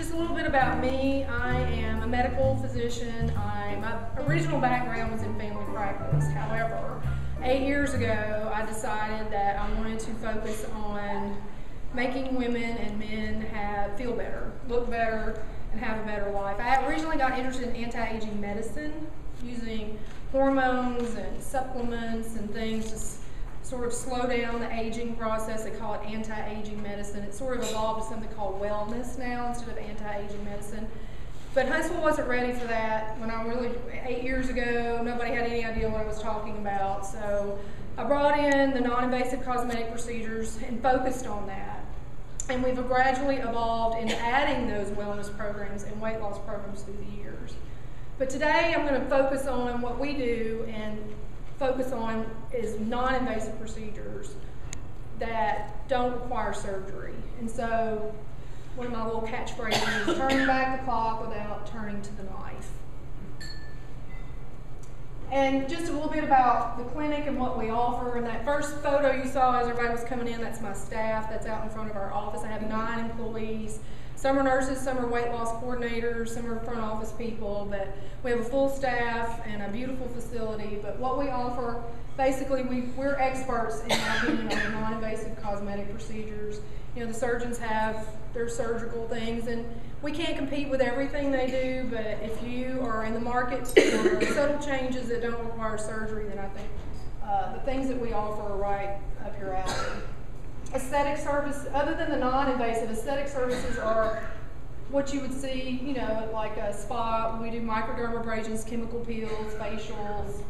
Just a little bit about me. I am a medical physician. My original background was in family practice. However, 8 years ago, I decided that I wanted to focus on making women and men feel better, look better, and have a better life. I originally got interested in anti-aging medicine, using hormones and supplements and things to sort of slow down the aging process. They call it anti-aging medicine. It sort of evolved to something called wellness now instead of anti-aging medicine. But Huntsville wasn't ready for that. When 8 years ago, nobody had any idea what I was talking about. So I brought in the non-invasive cosmetic procedures and focused on that. And we've gradually evolved into adding those wellness programs and weight loss programs through the years. But today I'm going to focus on what we do and focus on is non-invasive procedures that don't require surgery. And so one of my little catchphrases is turning back the clock without turning to the knife. And just a little bit about the clinic and what we offer. And that first photo you saw as everybody was coming in, that's my staff. That's out in front of our office. I have 9 employees. Some are nurses, some are weight loss coordinators, some are front office people. But we have a full staff and a beautiful facility. But what we offer, basically, we're experts in my opinion on non-invasive cosmetic procedures. You know, the surgeons have their surgical things, and we can't compete with everything they do, but if you are in the market for subtle changes that don't require surgery, then I think the things that we offer are right up your alley. Aesthetic service, other than the non-invasive, aesthetic services are what you would see, you know, like a spa. We do microdermabrasions, chemical peels, facials,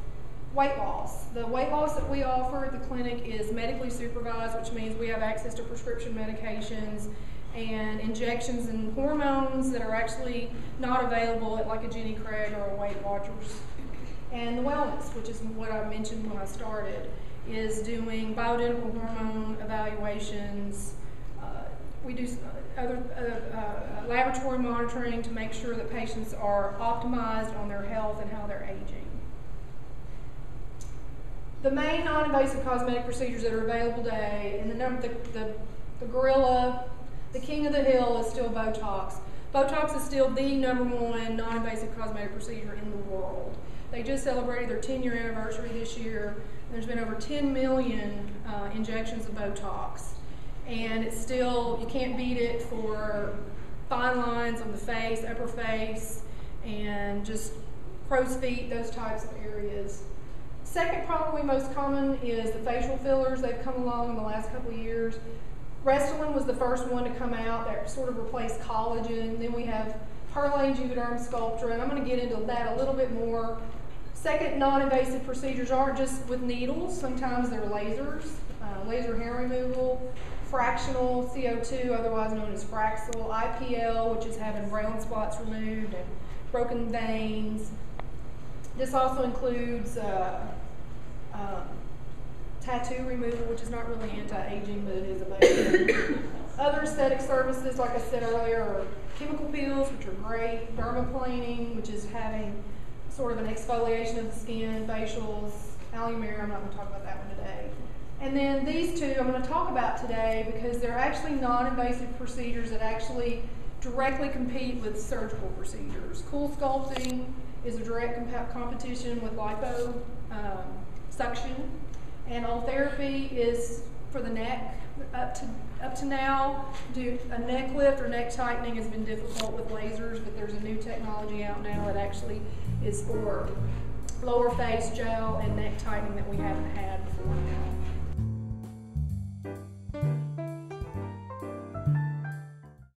weight loss. The weight loss that we offer at the clinic is medically supervised, which means we have access to prescription medications and injections and hormones that are actually not available at like a Jenny Craig or a Weight Watchers. And the wellness, which is what I mentioned when I started, is doing bioidentical hormone evaluations. We do other laboratory monitoring to make sure that patients are optimized on their health and how they're aging. The main non-invasive cosmetic procedures that are available today, and the gorilla, the king of the hill is still Botox. Botox is still the #1 non-invasive cosmetic procedure in the world. They just celebrated their 10-year anniversary this year. There's been over 10 million injections of Botox. And it's still, you can't beat it for fine lines on the face, upper face, and just crow's feet, those types of areas. Second, probably most common is the facial fillers. They've come along in the last couple of years. Restylane was the first one to come out that sort of replaced collagen. Then we have Perlane Juvederm Sculptra, and I'm going to get into that a little bit more. Second, non-invasive procedures aren't just with needles. Sometimes they're lasers, laser hair removal, fractional CO2, otherwise known as Fraxel, IPL, which is having brown spots removed, and broken veins. This also includes tattoo removal, which is not really anti-aging, but it is available. Other aesthetic services, like I said earlier, are chemical peels, which are great, dermaplaning, which is having sort of an exfoliation of the skin, facials, alumere. I'm not going to talk about that one today. And then these two I'm going to talk about today because they're actually non-invasive procedures that actually directly compete with surgical procedures. Cool sculpting is a direct competition with lipo suction, and all therapy is for the neck. Up to now, a neck lift or neck tightening has been difficult with lasers, but there's a new technology out now that actually is for lower face gel and neck tightening that we haven't had before now.